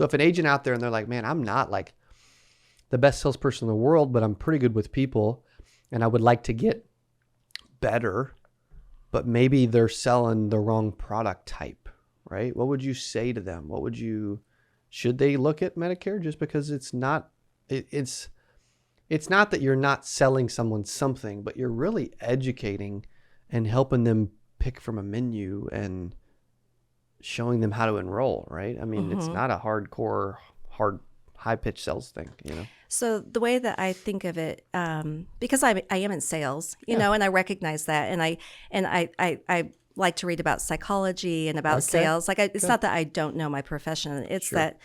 So if an agent out there and they're like, man, I'm not like the best salesperson in the world, but I'm pretty good with people and I would like to get better, but maybe they're selling the wrong product type, right? What would you say to them? Should they look at Medicare just because it's not that you're not selling someone something, but you're really educating and helping them pick from a menu and showing them how to enroll, right? I mean, It's not a hardcore, high-pitched sales thing, So the way that I think of it, because I am in sales, you know, and I recognize that, and I like to read about psychology and about sales. Like, it's not that I don't know my profession; it's that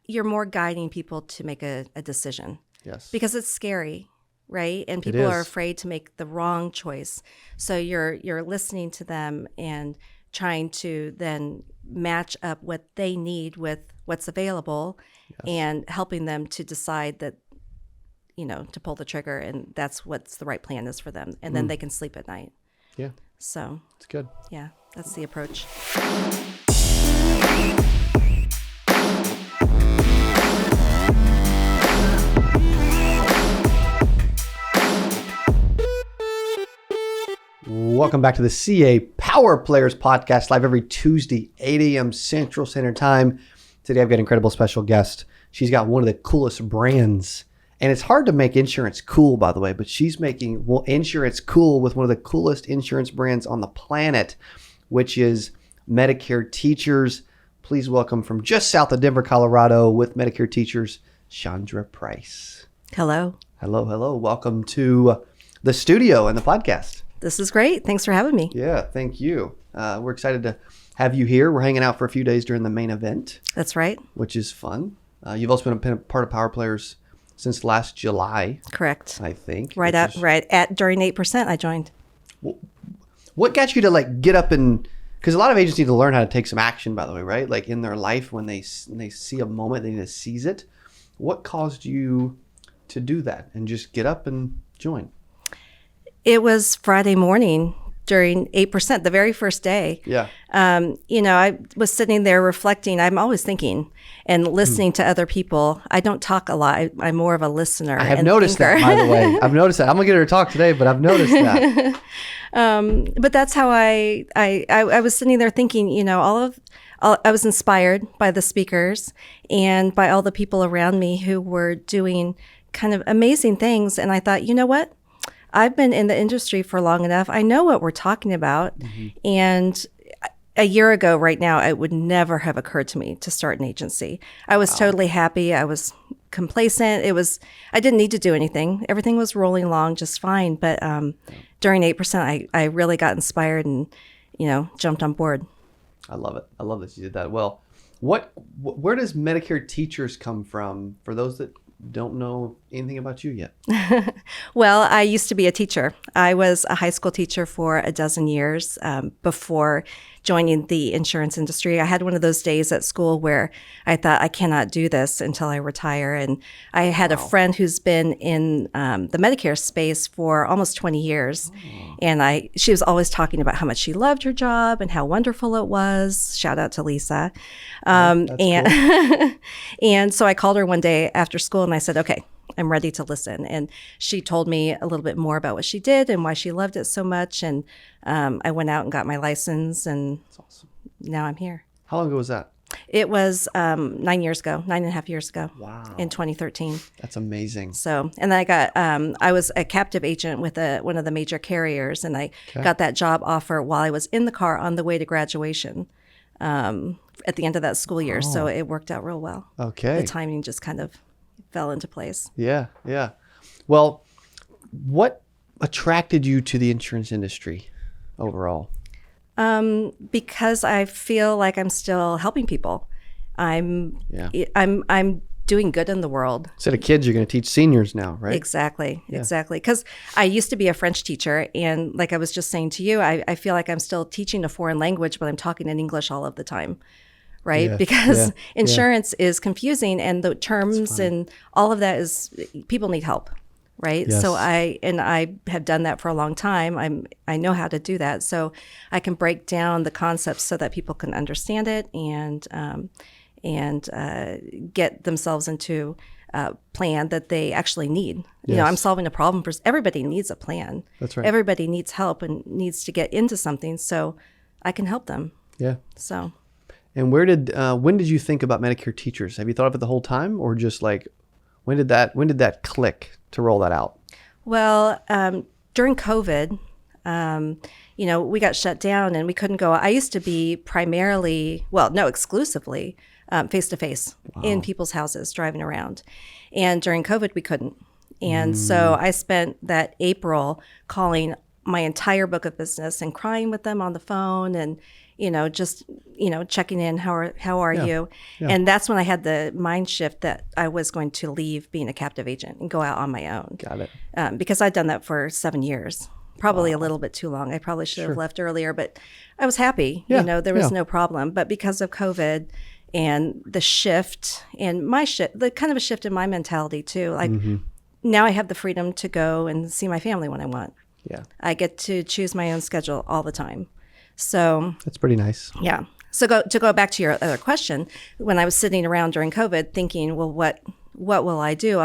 you're more guiding people to make a decision. Yes, because it's scary, right? And people are afraid to make the wrong choice. So you're listening to them and trying to then match up what they need with what's available, and helping them to decide that, to pull the trigger, and that's what's the right plan is for them. And then they can sleep at night. Yeah. So it's good. Yeah, that's the approach. Welcome back to the CA Power Players podcast, live every Tuesday, 8 a.m. Central Standard Time. Today I've got an incredible special guest. She's got one of the coolest brands. And it's hard to make insurance cool, by the way, but she's making insurance cool with one of the coolest insurance brands on the planet, which is Medicare Teachers. Please welcome from just south of Denver, Colorado, with Medicare Teachers, Chaundra Price. Hello. Hello. Welcome to the studio and the podcast. This is great. Thanks for having me. Yeah, thank you. We're excited to have you here. We're hanging out for a few days during the main event. That's right. Which is fun. You've also been a part of Power Players since last July. Correct. I think. During 8% I joined. What got you to get up and, because a lot of agents need to learn how to take some action, by the way, right? Like in their life, when they see a moment, they need to seize it. What caused you to do that and just get up and join? It was Friday morning during 8%, the very first day. Yeah. I was sitting there reflecting. I'm always thinking and listening to other people. I don't talk a lot. I'm more of a listener. I have noticed that, by the way. I've noticed that. I'm going to get her to talk today, but I've noticed that. But that's how I was sitting there thinking, I was inspired by the speakers and by all the people around me who were doing kind of amazing things. And I thought, you know what? I've been in the industry for long enough. I know what we're talking about. Mm-hmm. And a year ago right now, it would never have occurred to me to start an agency. I was totally happy. I was complacent. I didn't need to do anything. Everything was rolling along just fine. But during 8%, I really got inspired and, jumped on board. I love it. I love that you did that. Well, where does Medicare Teachers come from for those that don't know anything about you yet? Well, I used to be a teacher. I was a high school teacher for a dozen years before joining the insurance industry. I had one of those days at school where I thought, I cannot do this until I retire. And I had a friend who's been in the Medicare space for almost 20 years. Oh. And she was always talking about how much she loved her job and how wonderful it was. Shout out to Lisa. Cool. And so I called her one day after school and I said, okay, I'm ready to listen. And she told me a little bit more about what she did and why she loved it so much. And I went out and got my license, and that's awesome. Now I'm here. How long ago was that? It was 9 years ago, 9.5 years ago. Wow. In 2013. That's amazing. So, and then I was a captive agent with one of the major carriers, and I got that job offer while I was in the car on the way to graduation at the end of that school year. Oh. So it worked out real well. Okay. The timing just kind of fell into place. Yeah. Well, what attracted you to the insurance industry overall? Because I feel like I'm still helping people. I'm doing good in the world. Instead of kids, you're going to teach seniors now, right? Exactly. Because I used to be a French teacher, and like I was just saying to you, I feel like I'm still teaching a foreign language, but I'm talking in English all of the time. Right? Yeah, because insurance is confusing, and the terms and all of that is, people need help, right? Yes. So I have done that for a long time. I know how to do that. So I can break down the concepts so that people can understand it and and get themselves into a plan that they actually need. You know, Yes. I'm solving a problem for everybody needs a plan. That's right. Everybody needs help and needs to get into something, so I can help them. Yeah. So, And when did you think about Medicare Teachers? Have you thought of it the whole time, or just like when did that click to roll that out? well, during COVID, you know, we got shut down and we couldn't go. I used to be primarily, well, no, exclusively face to face in people's houses driving around. And during COVID, we couldn't. And so I spent that April calling my entire book of business and crying with them on the phone and, you know, just, you know, checking in. How are you? Yeah. And that's when I had the mind shift that I was going to leave being a captive agent and go out on my own. Got it. Because I'd done that for 7 years. Probably a little bit too long. I probably should have left earlier, but I was happy. Yeah, You know, there was yeah. no problem. But because of COVID and the shift and my shift, the kind of a shift in my mentality too, like now I have the freedom to go and see my family when I want. Yeah. I get to choose my own schedule all the time. So That's pretty nice. yeah. So to go back to your other question, when I was sitting around during COVID thinking, well, what will I do?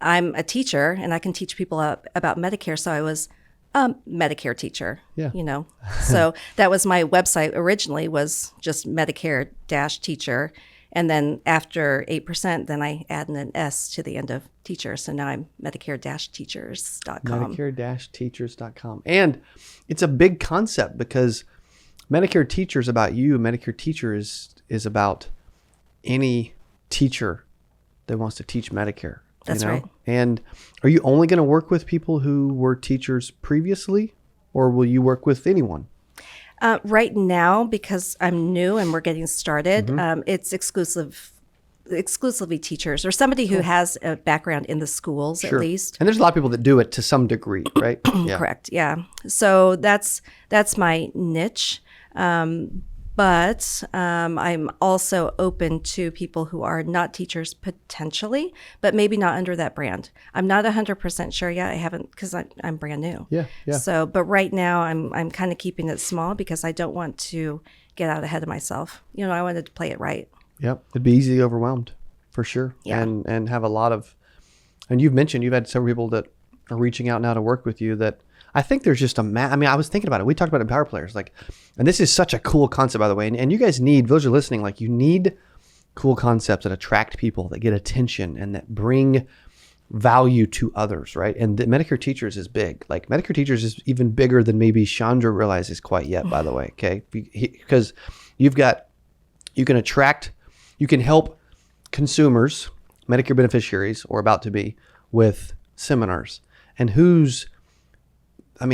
I'm a teacher and I can teach people about Medicare. So I was a Medicare teacher, Yeah. you know. So that was my website originally, was just Medicare-teacher. And then after 8%, then I added an S to the end of teacher. So now I'm Medicare-teachers.com. Medicare-teachers.com. And it's a big concept because Medicare Teacher is about you. Medicare Teacher is about any teacher that wants to teach Medicare. That's right. And are you only going to work with people who were teachers previously, or will you work with anyone? Right now, because I'm new and we're getting started, it's exclusively teachers or somebody who has a background in the schools at least. And there's a lot of people that do it to some degree, right? Yeah. Correct. Yeah. So that's my niche. But I'm also open to people who are not teachers potentially, but maybe not under that brand. I'm not 100% sure yet. I haven't, because I'm brand new. Yeah. Yeah. So, but right now I'm kind of keeping it small because I don't want to get out ahead of myself. You know, I wanted to play it right. Yep. It'd be easily overwhelmed for sure. Yeah. And have a lot of, and you've mentioned you've had several people that are reaching out now to work with you that I think there's just I mean, I was thinking about it. We talked about it in Power Players, like, and this is such a cool concept, by the way. And you guys need, those are listening, like you need cool concepts that attract people, that get attention and that bring value to others, right? And the Medicare Teachers is big. Like Medicare Teachers is even bigger than maybe Chaundra realizes quite yet, by the way. Okay. Because you can help consumers, Medicare beneficiaries, or about to be, with seminars. And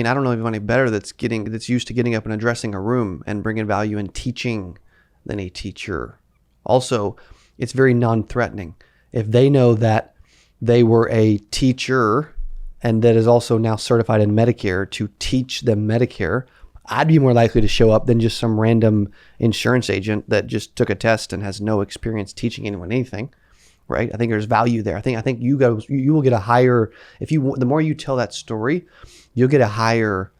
I don't know anybody better that's used to getting up and addressing a room and bringing value and teaching than a teacher. Also, it's very non-threatening. If they know that they were a teacher and that is also now certified in Medicare to teach them Medicare, I'd be more likely to show up than just some random insurance agent that just took a test and has no experience teaching anyone anything. Right? I think there's value there. I think you will get a higher, the more you tell that story, you'll get a higher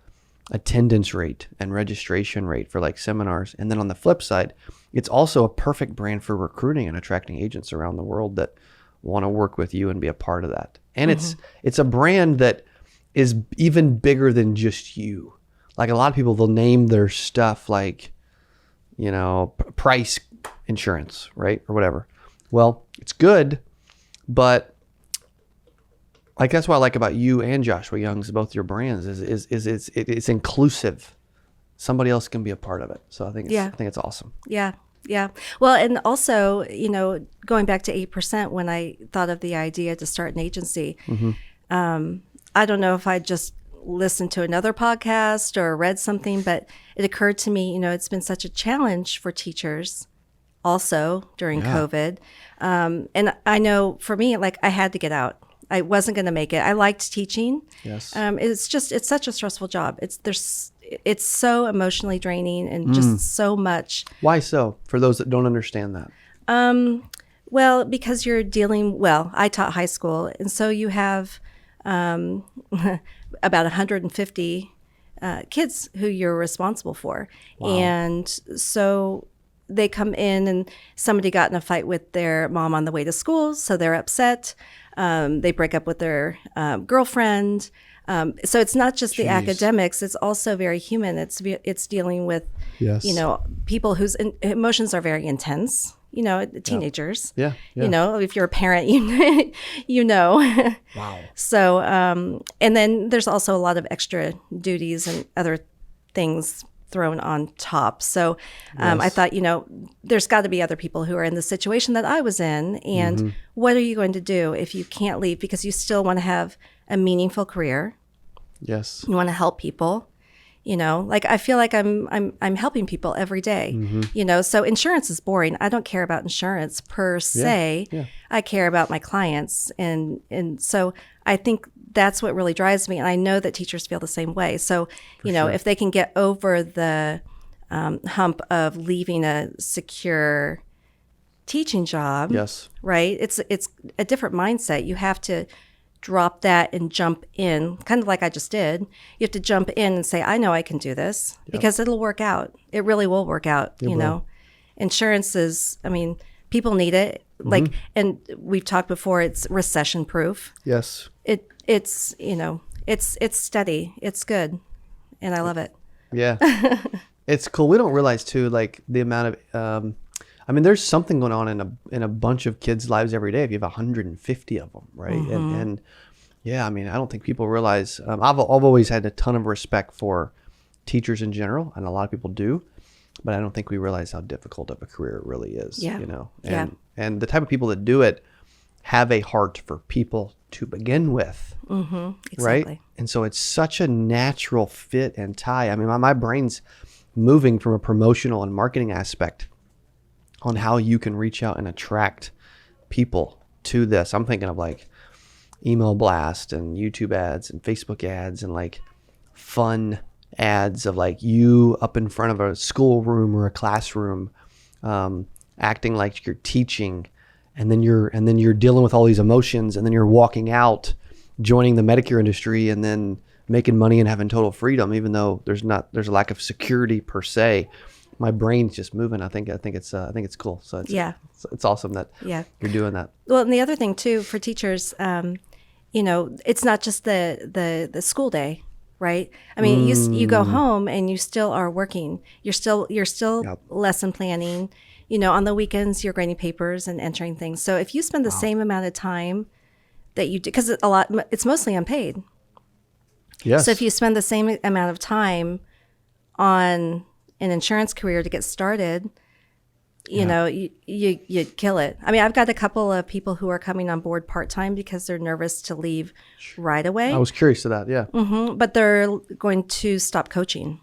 attendance rate and registration rate for like seminars. And then on the flip side, it's also a perfect brand for recruiting and attracting agents around the world that want to work with you and be a part of that. And it's a brand that is even bigger than just you. Like a lot of people, they'll name their stuff like, you know, Price Insurance, right? Or whatever. Well, it's good, but like that's what I like about you and Joshua Young's, both your brands, is it's inclusive. Somebody else can be a part of it. So I think it's awesome. Yeah. Yeah. Well, and also, you know, going back to 8%, when I thought of the idea to start an agency, I don't know if I just listened to another podcast or read something, but it occurred to me, you know, it's been such a challenge for teachers also during COVID. And I know for me, like I had to get out. I wasn't going to make it. I liked teaching. Yes. It's such a stressful job. It's so emotionally draining and just so much. Why so? For those that don't understand that. Well, because I taught high school. And so you have about 150 kids who you're responsible for. Wow. And so they come in and somebody got in a fight with their mom on the way to school, so they're upset. They break up with their girlfriend. So it's not just the academics; it's also very human. It's dealing with, Yes. people whose emotions are very intense. Teenagers. Yeah. If you're a parent, you know. Wow. So, and then there's also a lot of extra duties and other things thrown on top. So I thought, there's got to be other people who are in the situation that I was in. And what are you going to do if you can't leave? Because you still want to have a meaningful career. Yes. You want to help people. I feel like I'm helping people every day. So insurance is boring. I don't care about insurance per se. Yeah. I care about my clients. And so I think that's what really drives me. And I know that teachers feel the same way. So, if they can get over the hump of leaving a secure teaching job, Yes. right? It's a different mindset. You have to drop that and jump in, kind of like I just did. You have to jump in and say, I know I can do this because it'll work out. It really will work out, Insurance is, people need it. And we've talked before, it's recession proof. Yes. It's steady. It's good. And I love it. Yeah. It's cool. We don't realize too, like the amount of, there's something going on in a bunch of kids' lives every day if you have 150 of them, right? And yeah, I don't think people realize. I've always had a ton of respect for teachers in general, and a lot of people do, but I don't think we realize how difficult of a career it really is. Yeah. And the type of people that do it have a heart for people to begin with, Exactly. right? And so it's such a natural fit and tie. My brain's moving from a promotional and marketing aspect on how you can reach out and attract people to this. I'm thinking of like email blast and YouTube ads and Facebook ads and like fun ads of like you up in front of a schoolroom or a classroom, acting like you're teaching, and then you're dealing with all these emotions, and then you're walking out, joining the Medicare industry, and then making money and having total freedom, even though there's a lack of security per se. My brain's just moving. I think it's cool. So it's awesome that you're doing that. Well, and the other thing too for teachers, it's not just the school day, right? You go home and you still are working. You're still lesson planning. On the weekends you're grading papers and entering things. So if you spend the same amount of time that you do, because it's mostly unpaid. Yes. So if you spend the same amount of time on an insurance career to get started, you kill it. I've got a couple of people who are coming on board part-time because they're nervous to leave right away. I was curious to that. Yeah. But they're going to stop coaching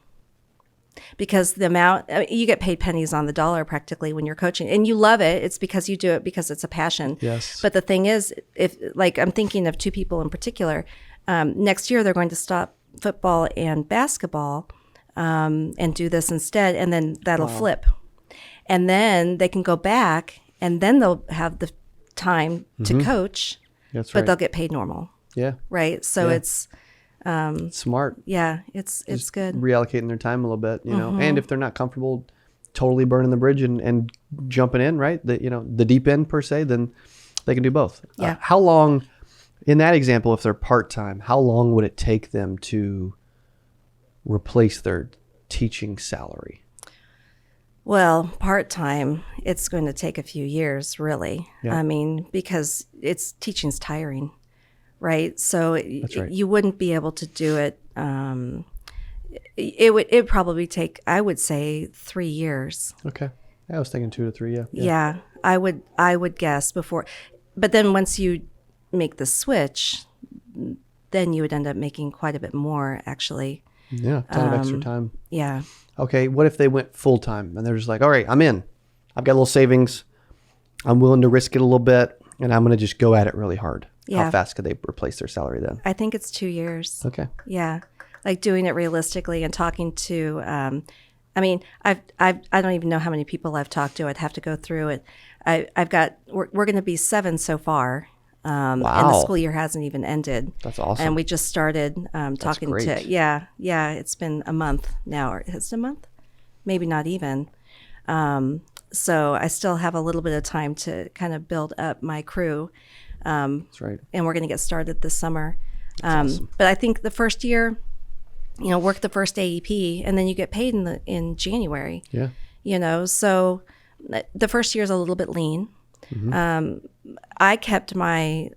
because the amount you get paid pennies on the dollar practically when you're coaching, and you love it. It's because you do it because it's a passion. Yes. But the thing is, if I'm thinking of two people in particular, next year they're going to stop football and basketball. And do this instead, and then that'll flip. And then they can go back, and then they'll have the time to coach, That's but right. they'll get paid normal. Yeah. Right? So it's smart. Yeah, it's good. Reallocating their time a little bit, and if they're not comfortable totally burning the bridge and jumping in, right? The deep end per se, then they can do both. Yeah. How long, in that example, if they're part-time, how long would it take them to replace their teaching salary? Well, part-time, it's going to take a few years, really. Yeah. Because teaching's tiring, right? So That's right. You wouldn't be able to do it. It would probably take, I would say, 3 years. Okay. I was thinking 2 to 3. Yeah. Yeah, I would guess before. But then once you make the switch, then you would end up making quite a bit more, actually. Yeah, a ton of extra time. Yeah. Okay, what if they went full-time and they're just like, all right, I'm in. I've got a little savings. I'm willing to risk it a little bit, and I'm going to just go at it really hard. Yeah. How fast could they replace their salary then? I think it's 2 years. Okay. Yeah. Like doing it realistically and talking to, I don't even know how many people I've talked to. I'd have to go through it. We're going to be 7 so far. And the school year hasn't even ended. That's awesome. And we just started talking great. to, it's been a month now. Or is it a month? Maybe not even. So I still have a little bit of time to kind of build up my crew. That's right. And we're going to get started this summer. Awesome. But I think the first year, work the first AEP, and then you get paid in January. Yeah. So the first year is a little bit lean. I kept my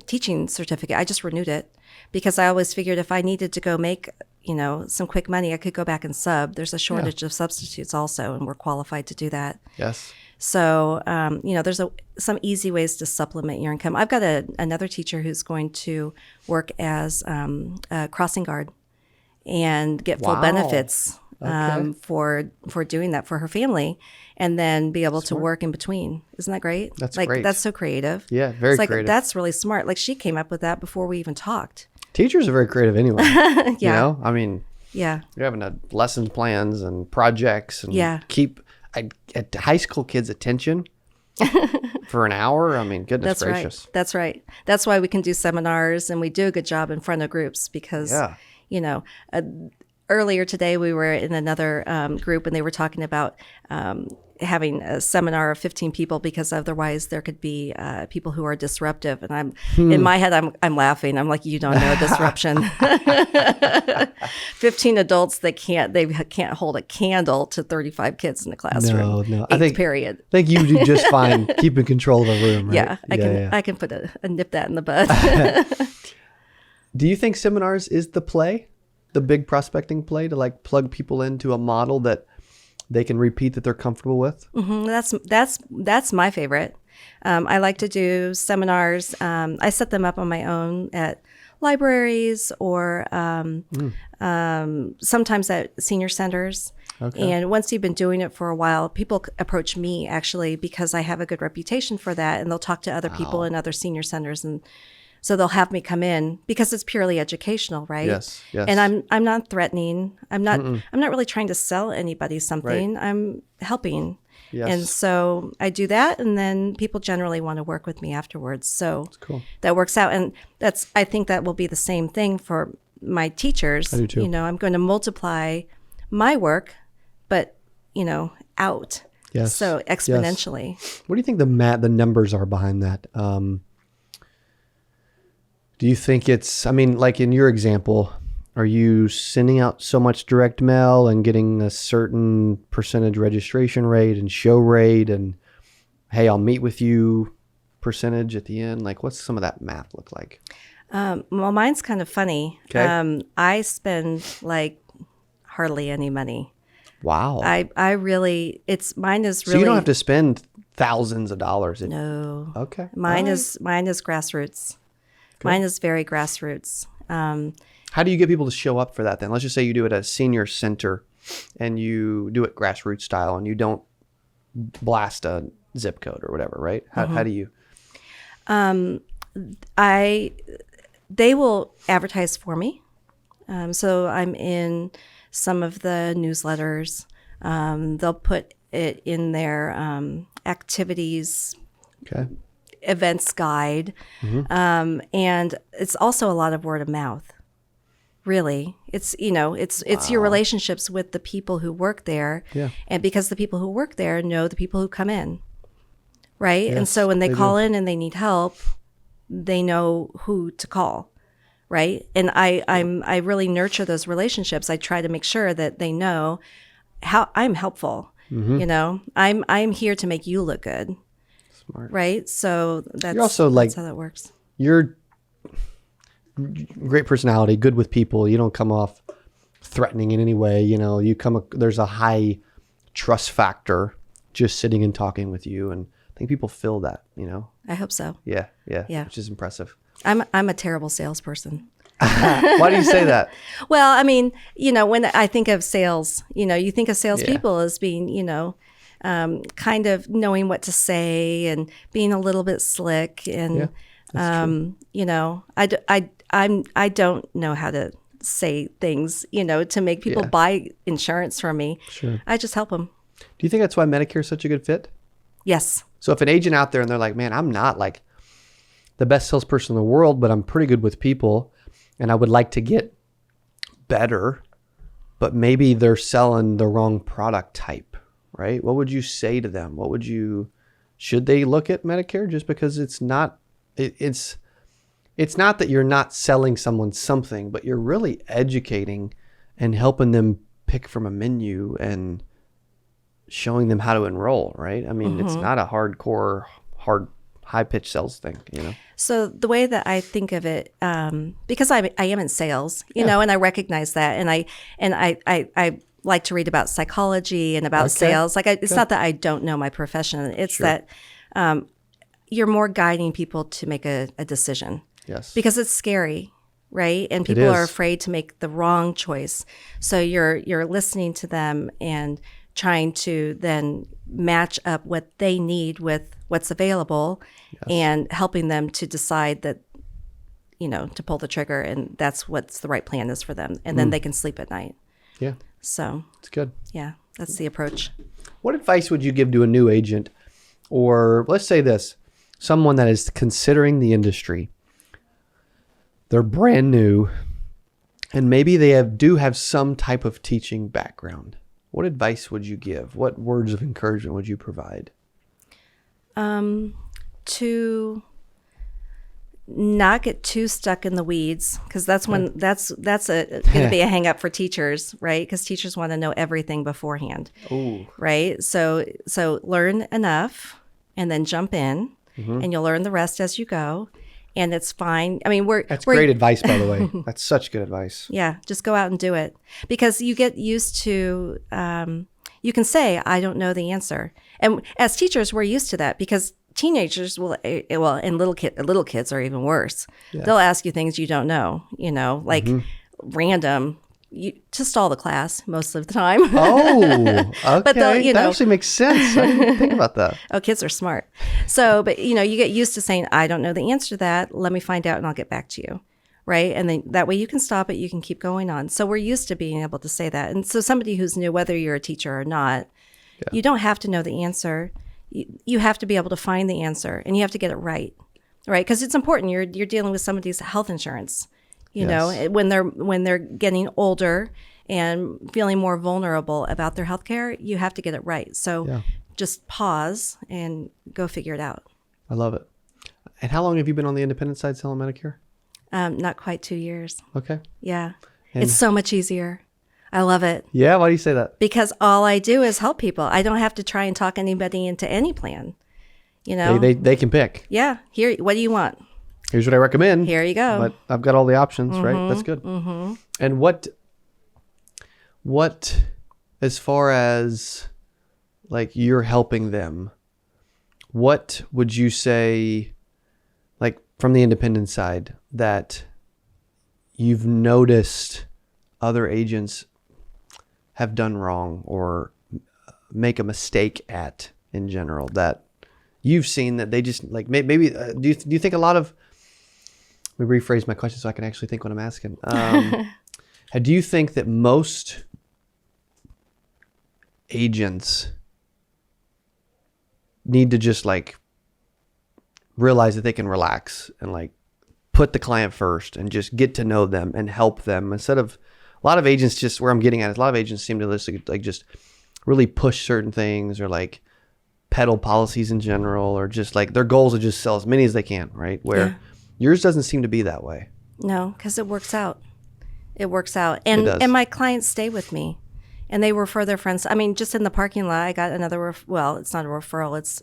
teaching certificate. I just renewed it because I always figured if I needed to go make, some quick money, I could go back and sub. There's a shortage of substitutes also, and we're qualified to do that. Yes. So, there's some easy ways to supplement your income. I've got another teacher who's going to work as a crossing guard and get full benefits for doing that for her family, and then be able to work in between. Isn't that great? That's great. That's so creative. Yeah, very creative. That's really smart. Like, she came up with that before we even talked. Teachers are very creative anyway. Yeah. I mean, yeah, you're having lesson plans and projects and keep a high school kids' attention for an hour. I mean, goodness gracious. Right. That's right. That's why we can do seminars, and we do a good job in front of groups because, earlier today we were in another group, and they were talking about having a seminar of 15 people because otherwise there could be people who are disruptive. And I'm in my head, I'm laughing. I'm like, you don't know disruption. 15 adults they can't hold a candle to 35 kids in the classroom. No. I think period. I think you do just fine keeping control of a room, right? Yeah, I can put a nip that in the bud. Do you think seminars is the big prospecting play to plug people into a model that they can repeat that they're comfortable with? That's my favorite. I like to do seminars. I set them up on my own at libraries or sometimes at senior centers. Okay. And once you've been doing it for a while, people approach me actually because I have a good reputation for that, and they'll talk to other people in other senior centers, and so they'll have me come in because it's purely educational, right? Yes. And I'm not threatening. I'm not really trying to sell anybody something. Right. I'm helping. Yes. And so I do that, and then people generally want to work with me afterwards. So that's cool. That works out, and I think that will be the same thing for my teachers. I do too. I'm going to multiply my work, but out. Yes. So exponentially. Yes. What do you think the numbers are behind that? Do you think it's, like in your example, are you sending out so much direct mail and getting a certain percentage registration rate and show rate and, hey, I'll meet with you percentage at the end? What's some of that math look like? Well, mine's kind of funny. Okay. I spend hardly any money. Wow. Mine is really. So you don't have to spend thousands of dollars. No. Okay. Mine is grassroots. Okay. Mine is very grassroots. How do you get people to show up for that then? Let's just say you do it at a senior center and you do it grassroots style and you don't blast a zip code or whatever, right? How do you? They will advertise for me. So I'm in some of the newsletters. They'll put it in their activities. Okay. Events guide. And it's also a lot of word of mouth. Really. It's your relationships with the people who work there. Yeah. And because the people who work there know the people who come in. Right? Yes, and so when they call in and they need help, they know who to call. Right? And I really nurture those relationships. I try to make sure that they know how I'm helpful. I'm here to make you look good. Smart. Right? So that's also that's how that works. You're great personality, good with people. You don't come off threatening in any way. There's a high trust factor just sitting and talking with you. And I think people feel that, I hope so. Yeah. Which is impressive. I'm a terrible salesperson. Why do you say that? Well, when I think of sales, you think of salespeople as being, kind of knowing what to say and being a little bit slick, and I don't know how to say things, to make people buy insurance from me. Sure. I just help them. Do you think that's why Medicare is such a good fit? Yes. So if an agent out there and they're like, man, I'm not the best salesperson in the world, but I'm pretty good with people and I would like to get better, but maybe they're selling the wrong product type, right? What would you say to them? Should they look at Medicare just because it's not that you're not selling someone something, but you're really educating and helping them pick from a menu and showing them how to enroll, right? I mean, it's not a hardcore, high-pitched sales thing, you know? So the way that I think of it, because I am in sales, you know, and I recognize that, and I like to read about psychology and about sales. Like, it's not that I don't know my profession. It's that you're more guiding people to make a decision. Yes. Because it's scary, right? And people are afraid to make the wrong choice. So you're listening to them and trying to then match up what they need with what's available and helping them to decide that, you know, to pull the trigger, and that's what's the right plan is for them. And then they can sleep at night. Yeah. So It's good. yeah, that's the approach. What advice would you give to a new agent, or let's say this, someone that is considering the industry? They're brand new, and maybe they do have some type of teaching background. What advice would you give? What words of encouragement would you provide? To not get too stuck in the weeds, because that's when that's going to be a hang up for teachers, right? Because teachers want to know everything beforehand. Ooh. Right? So learn enough and then jump in, and you'll learn the rest as you go. And it's fine. I mean, That's great advice, by the way. That's such good advice. Yeah, just go out and do it, because you get used to. You can say, "I don't know the answer," and as teachers, we're used to that, because teenagers will, and little kids are even worse. Yeah. They'll ask you things you don't know. You know, like random. To stall the class most of the time. Oh, okay. But that actually makes sense. I didn't think about that. Oh, kids are smart. So, but you get used to saying, I don't know the answer to that. Let me find out and I'll get back to you. Right. And then that way you can stop it. You can keep going on. So we're used to being able to say that. And so somebody who's new, whether you're a teacher or not, you don't have to know the answer. You have to be able to find the answer, and you have to get it right. Right. Because it's important. You're dealing with somebody's health insurance. You know, when they're getting older and feeling more vulnerable about their health care, you have to get it right. So just pause and go figure it out. I love it. And how long have you been on the independent side selling Medicare? Not quite 2 years. Okay. Yeah. And it's so much easier. I love it. Yeah? Why do you say that? Because all I do is help people. I don't have to try and talk anybody into any plan. You know? They can pick. Yeah. Here, what do you want? Here's what I recommend. Here you go. But I've got all the options, right? That's good. And what, as far as like you're helping them, what would you say, like from the independent side, that you've noticed other agents have done wrong or make a mistake at in general, that you've seen that they just like maybe do you think a lot of, let me rephrase my question so I can actually think what I'm asking. Do you think that most agents need to just like realize that they can relax and like put the client first and just get to know them and help them, instead of a lot of agents, just where I'm getting at is a lot of agents seem to like just really push certain things or like peddle policies in general, or just like their goals are just sell as many as they can, right? Where yours doesn't seem to be that way. No, because it works out. It works out. And my clients stay with me, and they refer their friends. I mean, just in the parking lot, I got another, it's not a referral. It's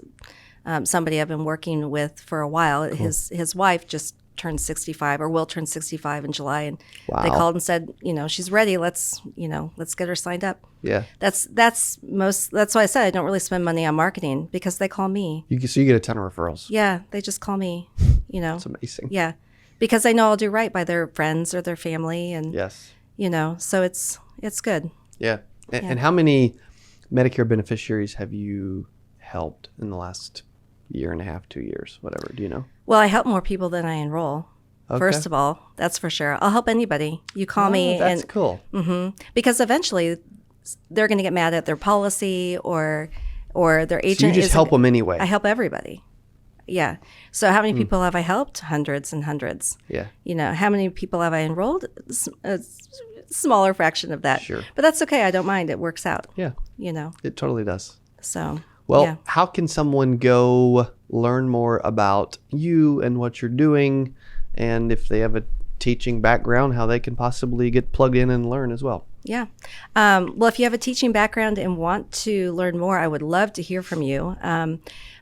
somebody I've been working with for a while. Cool. His wife just turned 65, or will turn 65 in July. And they called and said, she's ready. Let's get her signed up. Yeah. That's why I said I don't really spend money on marketing, because they call me. So you get a ton of referrals. Yeah. They just call me, That's amazing. Yeah. Because I know I'll do right by their friends or their family. And, so it's good. Yeah. And how many Medicare beneficiaries have you helped in the last year and a half, 2 years, whatever? Do you know? Well, I help more people than I enroll. Okay. First of all, that's for sure. I'll help anybody. You call me. That's cool. Because eventually they're going to get mad at their policy or their agent. So you just help them anyway. I help everybody. Yeah. So how many people have I helped? Hundreds and hundreds. Yeah. How many people have I enrolled? A smaller fraction of that. Sure. But that's okay. I don't mind. It works out. Yeah. It totally does. So, Well, yeah. how can someone go learn more about you and what you're doing? And if they have a teaching background, how they can possibly get plugged in and learn as well? Yeah. Well, if you have a teaching background and want to learn more, I would love to hear from you.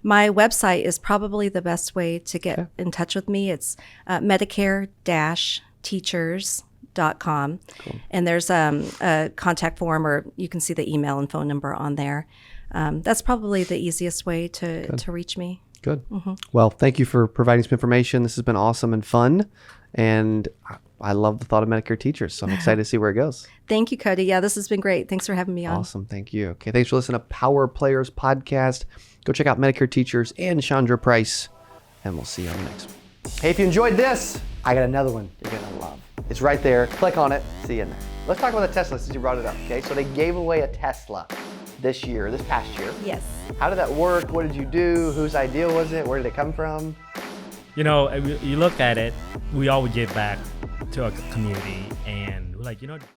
My website is probably the best way to get in touch with me. It's Medicare-Teachers.com. Cool. And there's a contact form, or you can see the email and phone number on there. That's probably the easiest way to reach me. Good. Well, thank you for providing some information. This has been awesome and fun. And I love the thought of Medicare Teachers, so I'm excited to see where it goes. Thank you, Cody. Yeah, this has been great. Thanks for having me on. Awesome. Thank you. Okay. Thanks for listening to Power Players Podcast. Go check out Medicare Teachers and Chaundra Price, and we'll see you on the next one. Hey, if you enjoyed this, I got another one you're going to love. It's right there. Click on it. See you in there. Let's talk about the Tesla since you brought it up. Okay. So they gave away a Tesla this past year. Yes. How did that work? What did you do? Whose idea was it? Where did it come from? You know, you look at it, we always give back to our community, and we're like,